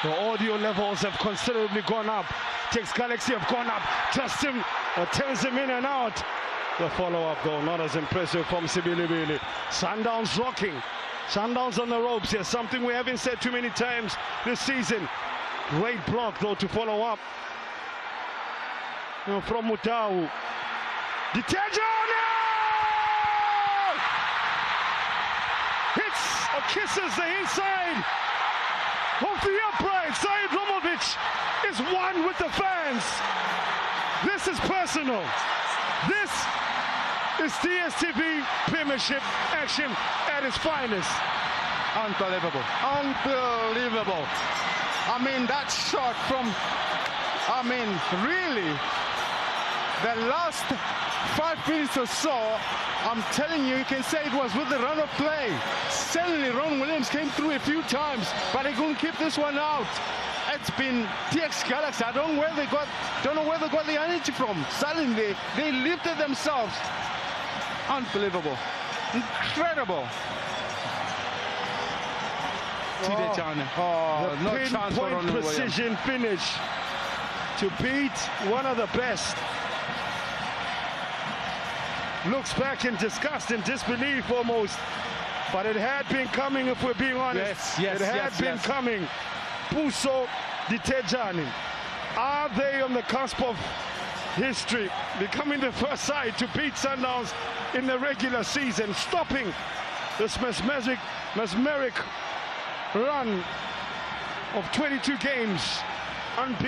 The audio levels have considerably gone up. Takes Galaxy have gone up. Just him, turns him in and out. The follow-up though, not as impressive from Sibilibili. Sundowns rocking. Sundowns on the ropes here, something we haven't said too many times this season. Great block though to follow up. Now from Mutau. Ditejane! Hits or kisses the inside of the upright. Said Romovic is one with the fans. This is personal. This is DSTV Premiership action at its finest. Unbelievable. Unbelievable. I mean, that shot from, really, the last 5 minutes or so, I'm telling you, you can say it was with the run of play. Suddenly, Ron Williams came through a few times, but he couldn't keep this one out. It's been TX Galaxy. I don't know where they got the energy from. Suddenly, they lifted themselves. Unbelievable. Incredible. The no chance for pinpoint precision finish to beat one of the best. Looks back in disgust and disbelief almost, but it had been coming, if we're being honest. Yes, it had been coming. Puso Ditejane. Are they on the cusp of history, becoming the first side to beat Sundowns in the regular season, stopping this mesmeric run of 22 games unbeaten?